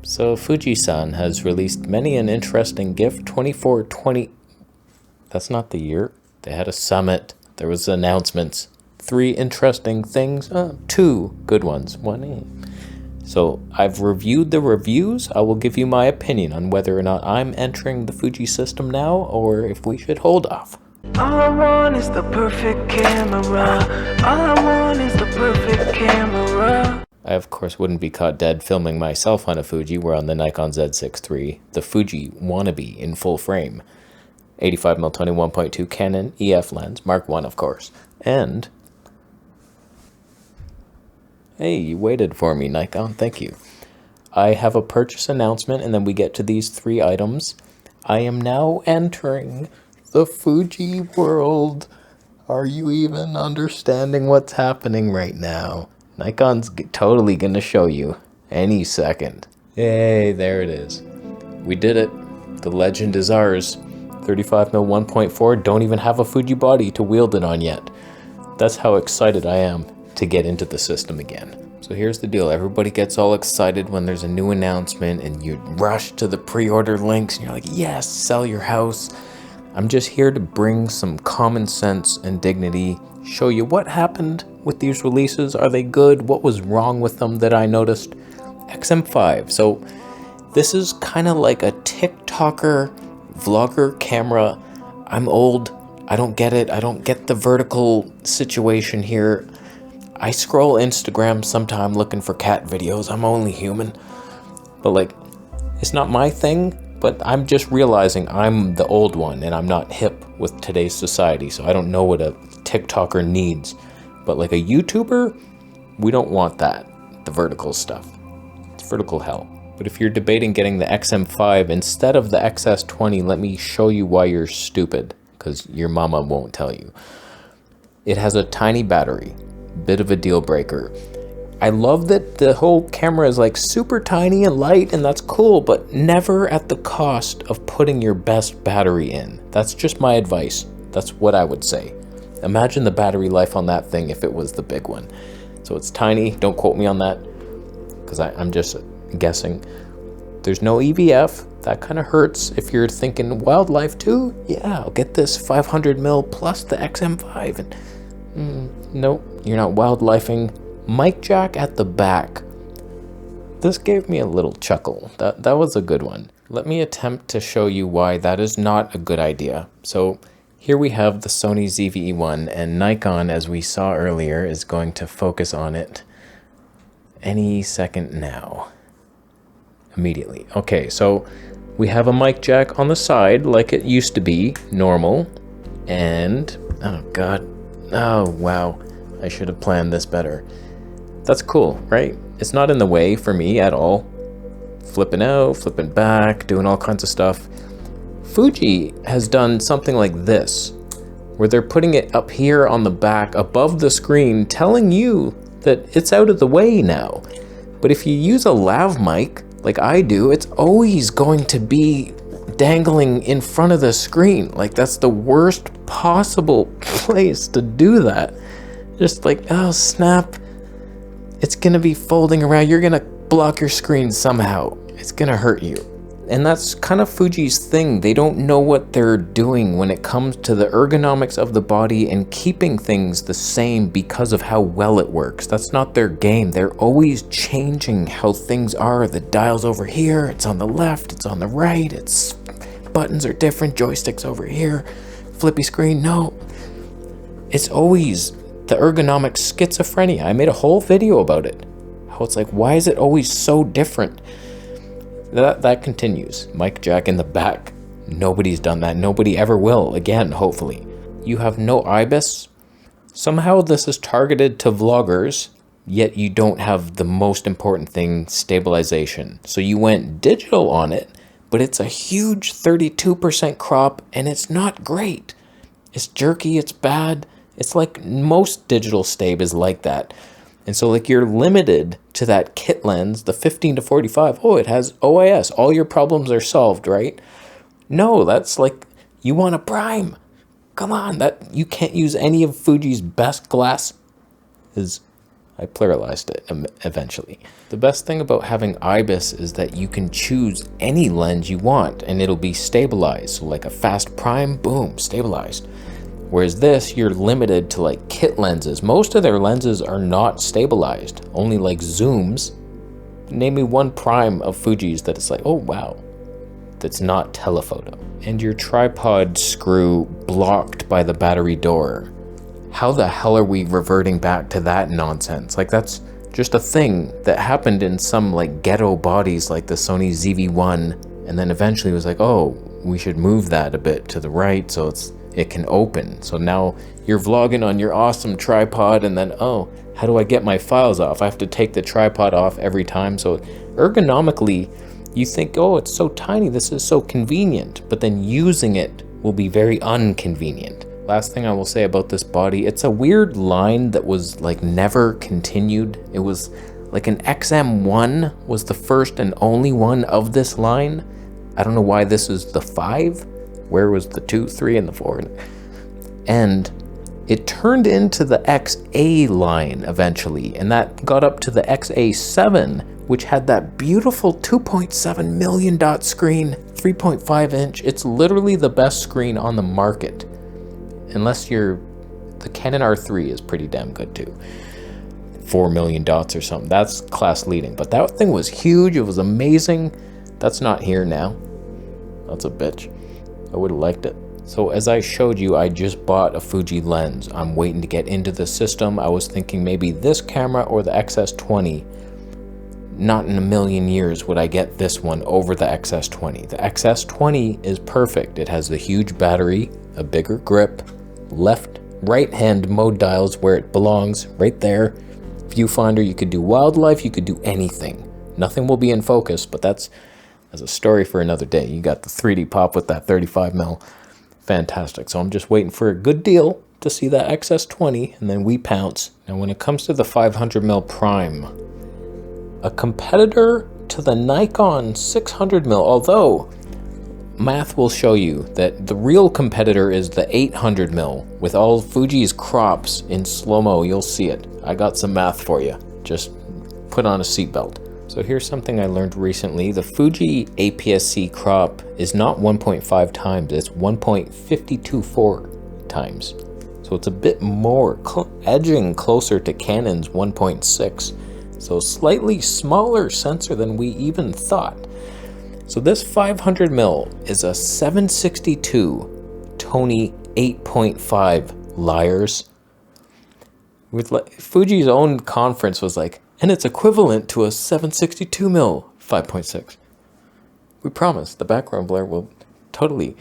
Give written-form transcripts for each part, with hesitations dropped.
So Fuji-san has released many an interesting gift. 2420. That's not the year. They had a summit. There was announcements. 3 interesting things. 2 good ones. 1. So I've reviewed the reviews. I will give you my opinion on whether or not I'm entering the Fuji system now or if we should hold off. All I want is the perfect camera. All I want is the perfect camera. I, of course, wouldn't be caught dead filming myself on a Fuji. We're on the Nikon Z6 III, the Fuji wannabe in full frame. 85mm 21.2 Canon EF lens, Mark I, of course. And, hey, you waited for me, Nikon, thank you. I have a purchase announcement, and then we get to these 3 items. I am now entering the Fuji world. Are you even understanding what's happening right now? Nikon's totally gonna show you any second. Yay, there it is. We did it. The legend is ours. 35mm 1.4, don't even have a Fuji body to wield it on yet. That's how excited I am to get into the system again. So here's the deal. Everybody gets all excited when there's a new announcement and you rush to the pre-order links and you're like, yes, sell your house. I'm just here to bring some common sense and dignity, show you what happened with these releases. Are they good? What was wrong with them that I noticed? XM5. So this is kind of like a TikToker vlogger camera. I'm old. I don't get it. I don't get the vertical situation here. I scroll Instagram sometime looking for cat videos. I'm only human. But like, it's not my thing. But I'm just realizing I'm the old one and I'm not hip with today's society. So I don't know what a TikToker needs. But like a YouTuber, we don't want that. The vertical stuff. It's vertical hell. But if you're debating getting the XM5 instead of the XS20, let me show you why you're stupid. Because your mama won't tell you. It has a tiny battery. Bit of a deal breaker. I love that the whole camera is like super tiny and light, and that's cool, but never at the cost of putting your best battery in. That's just my advice. That's what I would say. Imagine the battery life on that thing if it was the big one. So it's tiny. Don't quote me on that because I'm just guessing. There's no EVF. That kind of hurts if you're thinking wildlife too. Yeah, I'll get this 500mm plus the XM5. And nope, you're not wildlifing. Mic jack at the back. This gave me a little chuckle. That was a good one. Let me attempt to show you why that is not a good idea. So here we have the Sony ZV-E1 and Nikon, as we saw earlier, is going to focus on it any second now. Immediately. Okay, so we have a mic jack on the side like it used to be, normal. And, oh God, oh wow, I should have planned this better. That's cool, right? It's not in the way for me at all. Flipping out, flipping back, doing all kinds of stuff. Fuji has done something like this, where they're putting it up here on the back above the screen, telling you that it's out of the way now. But if you use a lav mic, like I do, it's always going to be dangling in front of the screen. Like that's the worst possible place to do that. Just like, oh snap. It's gonna be folding around. You're gonna block your screen somehow. It's gonna hurt you. And that's kind of Fuji's thing. They don't know what they're doing when it comes to the ergonomics of the body and keeping things the same because of how well it works. That's not their game. They're always changing how things are. The dial's over here, it's on the left, it's on the right, it's buttons are different, joysticks over here, flippy screen, no. It's always the ergonomic schizophrenia. I made a whole video about it. How it's like, why is it always so different? That continues. Mic jack in the back. Nobody's done that. Nobody ever will. Again, hopefully. You have no IBIS. Somehow this is targeted to vloggers, yet you don't have the most important thing, stabilization. So you went digital on it, but it's a huge 32% crop, and it's not great. It's jerky, it's bad. It's like most digital stab is like that. And so like you're limited to that kit lens, the 15-45. Oh, it has OIS. All your problems are solved, right? No, that's like, you want a prime. Come on, that you can't use any of Fuji's best glass. Is I pluralized it eventually. The best thing about having IBIS is that you can choose any lens you want and it'll be stabilized. So like a fast prime, boom, stabilized. Whereas this, you're limited to like kit lenses. Most of their lenses are not stabilized, only like zooms. Name me one prime of Fuji's that it's like, oh wow, that's not telephoto. And your tripod screw blocked by the battery door. How the hell are we reverting back to that nonsense? Like that's just a thing that happened in some like ghetto bodies like the Sony ZV-1, and then eventually it was like, oh, we should move that a bit to the right so it can open. So now you're vlogging on your awesome tripod and then, oh, how do I get my files off? I have to take the tripod off every time. So ergonomically, you think, oh, it's so tiny, this is so convenient, but then using it will be very inconvenient. Last thing I will say about this body, it's a weird line that was like never continued. It was like an XM1 was the first and only one of this line. I don't know why this is the 5. Where was the 2, 3, and the 4? And it turned into the XA line eventually, and that got up to the XA7, which had that beautiful 2.7 million dot screen, 3.5 inch. It's literally the best screen on the market. Unless the Canon R3 is pretty damn good too. 4 million dots or something. That's class leading. But that thing was huge. It was amazing. That's not here now. That's a bitch. I would have liked it. So as I showed you, I just bought a Fuji lens. I'm waiting to get into the system. I was thinking maybe this camera or the XS20. Not in a million years would I get this one over the XS20. The XS20 is perfect. It has the huge battery, a bigger grip, right hand mode dials where it belongs, right there. Viewfinder, you could do wildlife, you could do anything. Nothing will be in focus, but that's a story for another day. You got the 3D pop with that 35mm. Fantastic. So I'm just waiting for a good deal to see that XS20 and then we pounce. Now when it comes to the 500mm prime, a competitor to the Nikon 600mm, although math will show you that the real competitor is the 800mm. With all Fuji's crops in slow-mo, you'll see it. I got some math for you. Just put on a seatbelt. So here's something I learned recently. The Fuji APS-C crop is not 1.5 times, it's 1.524 times. So it's a bit more, edging closer to Canon's 1.6. So slightly smaller sensor than we even thought. So this 500mm is a 762 Tony 8.5 liars. With Fuji's own conference was like, and it's equivalent to a 762mm 5.6. We promise the background blur will totally,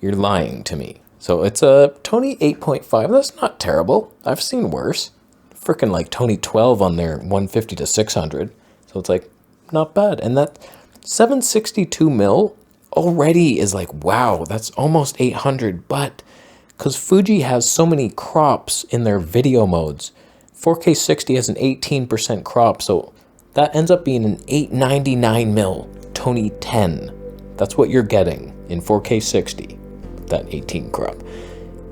you're lying to me. So it's a Tony 8.5, that's not terrible. I've seen worse. Freaking like Tony 12 on their 150 to 600. So it's like, not bad. And that 762mm already is like, wow, that's almost 800. But because Fuji has so many crops in their video modes, 4K 60 has an 18% crop, so that ends up being an 899mm Tony 10. That's what you're getting in 4K 60, that 18 crop.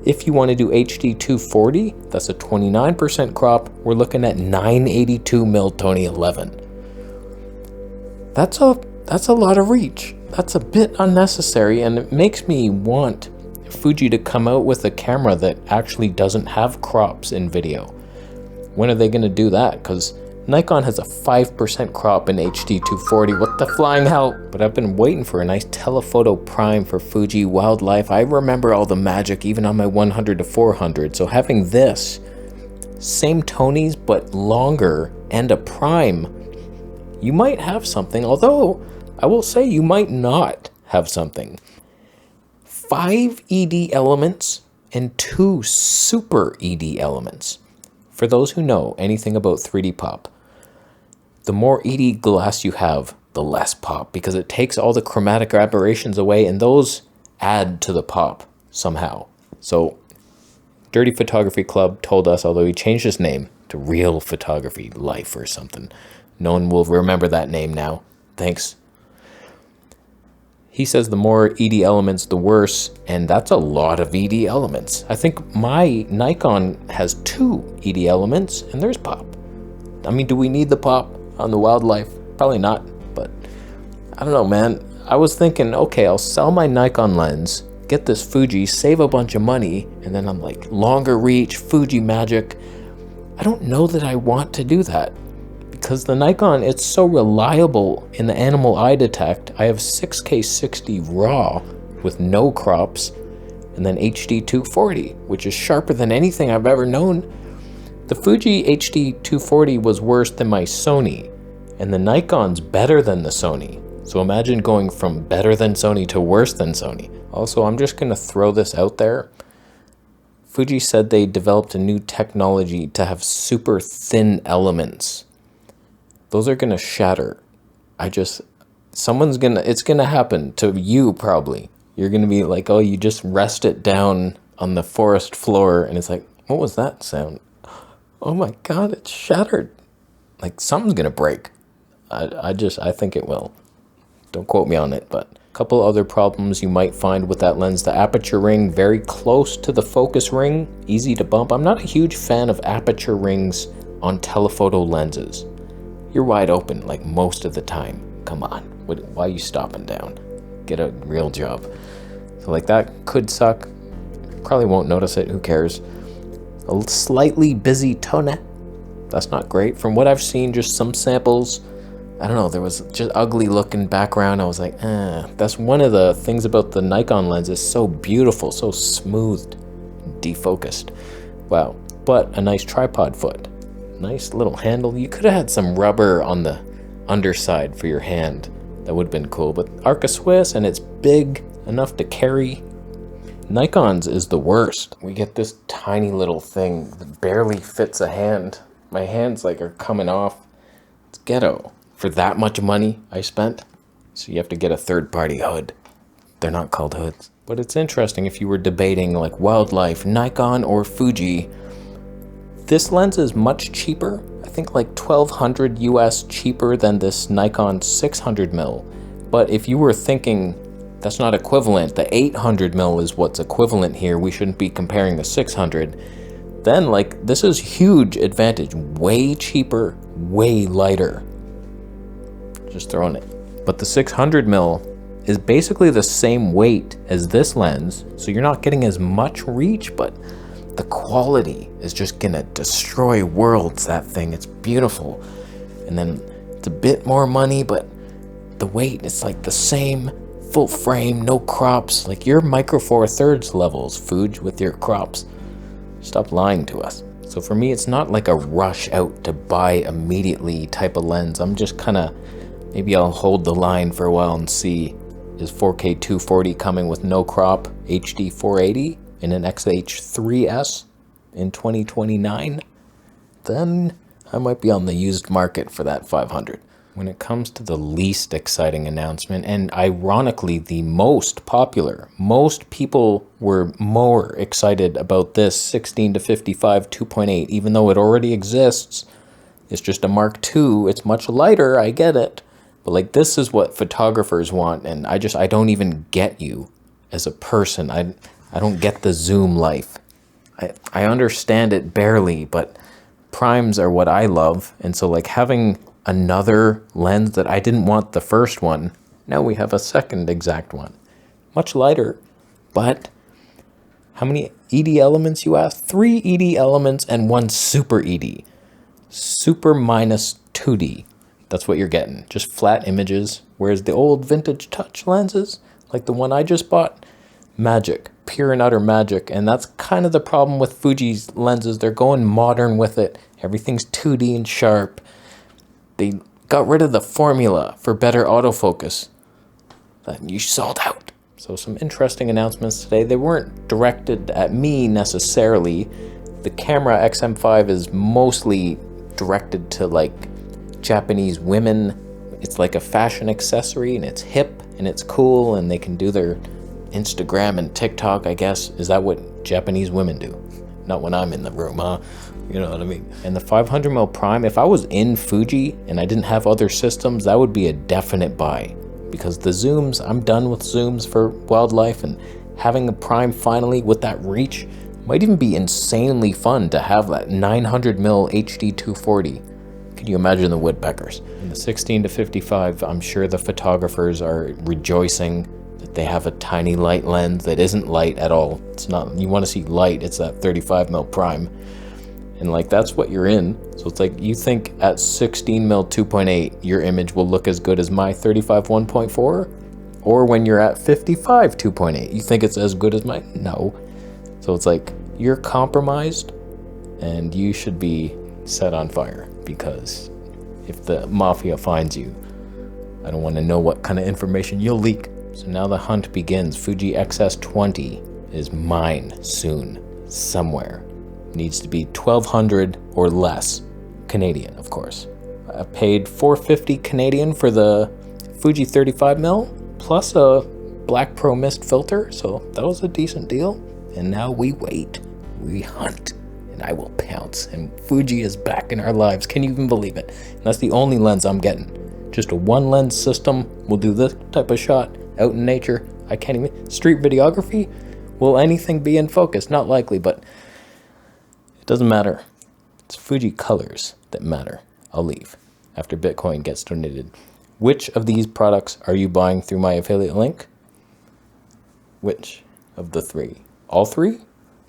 If you want to do HD 240, that's a 29% crop. We're looking at 982mm Tony 11. That's a lot of reach. That's a bit unnecessary, and it makes me want Fuji to come out with a camera that actually doesn't have crops in video. When are they going to do that? Because Nikon has a 5% crop in HD 240. What the flying hell? But I've been waiting for a nice telephoto prime for Fuji wildlife. I remember all the magic even on my 100 to 400. So having this, same Tonys but longer and a prime, you might have something. Although I will say you might not have something. 5 ED elements and 2 super ED elements. For those who know anything about 3D pop, the more ED glass you have, the less pop, because it takes all the chromatic aberrations away, and those add to the pop somehow. So Dirty Photography Club told us, although he changed his name to Real Photography Life or something. No one will remember that name now. Thanks. He says the more ED elements, the worse, and that's a lot of ED elements. I think my Nikon has 2 ED elements, and there's pop. I mean, do we need the pop on the wildlife? Probably not, but I don't know, man. I was thinking, okay, I'll sell my Nikon lens, get this Fuji, save a bunch of money, and then I'm like, longer reach, Fuji magic. I don't know that I want to do that, because the Nikon, it's so reliable in the animal eye detect. I have 6K 60 RAW with no crops, and then HD 240, which is sharper than anything I've ever known. The Fuji HD 240 was worse than my Sony, and the Nikon's better than the Sony. So imagine going from better than Sony to worse than Sony. Also, I'm just gonna throw this out there. Fuji said they developed a new technology to have super thin elements. Those are gonna shatter. It's gonna happen to you probably. You're gonna be like, oh, you just rest it down on the forest floor and it's like, what was that sound? Oh my God, it's shattered. Like something's gonna break. I think it will. Don't quote me on it, but a couple other problems you might find with that lens. The aperture ring, very close to the focus ring, easy to bump. I'm not a huge fan of aperture rings on telephoto lenses. You're wide open like most of the time. Come on, why are you stopping down? Get a real job. So like that could suck. Probably won't notice it, who cares? A slightly busy tonnet. That's not great. From what I've seen, just some samples, I don't know, there was just ugly looking background. I was like, that's one of the things about the Nikon lens. It's so beautiful, so smooth, defocused. Wow, but a nice tripod foot. Nice little handle. You could have had some rubber on the underside for your hand. That would have been cool, but Arca Swiss, and it's big enough to carry. Nikon's is the worst. We get this tiny little thing that barely fits a hand. My hands like are coming off. It's ghetto. For that much money I spent, so you have to get a third-party hood. They're not called hoods. But it's interesting if you were debating like wildlife, Nikon or Fuji. This lens is much cheaper. I think like $1,200 US cheaper than this Nikon 600mm. But if you were thinking that's not equivalent, the 800mm is what's equivalent here, we shouldn't be comparing the 600, then like this is huge advantage. Way cheaper, way lighter. Just throwing it. But the 600mm is basically the same weight as this lens, so you're not getting as much reach, but the quality is just gonna destroy worlds, that thing. It's beautiful. And then it's a bit more money, but the weight, it's like the same, full frame, no crops. Like your micro four thirds levels, Fuji, with your crops. Stop lying to us. So for me, it's not like a rush out to buy immediately type of lens. I'm just kind of, maybe I'll hold the line for a while and see, is 4K 240 coming with no crop, HD 480 in an XH3S in 2029? Then I might be on the used market for that 500. When it comes to the least exciting announcement, and ironically the most popular, most people were more excited about this 16 to 55 2.8, even though it already exists. It's just a Mark II. It's much lighter, I get it. But like this is what photographers want, and I don't even get you as a person. I don't get the zoom life. I understand it barely, but primes are what I love, and so like having another lens that I didn't want the first one, now we have a second exact one. Much lighter, but how many ED elements, you ask? 3 ED elements and 1 super ED. Super minus 2D. That's what you're getting. Just flat images. Whereas the old vintage touch lenses, like the one I just bought, magic. Pure and utter magic. And that's kind of the problem with Fuji's lenses. They're going modern with it. Everything's 2D and sharp. They got rid of the formula for better autofocus. Then you sold out. So some interesting announcements today. They weren't directed at me necessarily. The camera XM5 is mostly directed to like Japanese women. It's like a fashion accessory, and it's hip and it's cool, and they can do their Instagram and TikTok, I guess. Is that what Japanese women do? Not when I'm in the room, huh? You know what I mean? And the 500mm prime, if I was in Fuji and I didn't have other systems, that would be a definite buy. Because the zooms, I'm done with zooms for wildlife, and having a prime finally with that reach might even be insanely fun to have that 900mm HD 240. Can Can you imagine the woodpeckers? In the 16 to 55, I'm sure the photographers are rejoicing that they have a tiny light lens that isn't light at all. It's not, you want to see light, it's that 35mm prime. And like, that's what you're in. So it's like, you think at 16mm 2.8, your image will look as good as my 35 1.4? Or when you're at 55 2.8, you think it's as good as mine? No. So it's like, you're compromised and you should be set on fire, because if the mafia finds you, I don't want to know what kind of information you'll leak. So now the hunt begins. Fuji XS20 is mine soon, somewhere. Needs to be 1,200 or less Canadian, of course. I paid $450 Canadian for the Fuji 35mm plus a Black Pro Mist filter, so that was a decent deal. And now we wait, we hunt, and I will pounce. And Fuji is back in our lives. Can you even believe it? And that's the only lens I'm getting. Just a one lens system will do this type of shot out in nature. I can't even. Street videography? Will anything be in focus? Not likely, but it doesn't matter. It's Fuji colors that matter. I'll leave after Bitcoin gets donated. Which of these products are you buying through my affiliate link? Which of the three? All three?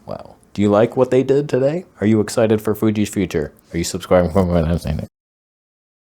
Wow. Do you like what they did today? Are you excited for Fuji's future? Are you subscribing for what I'm saying?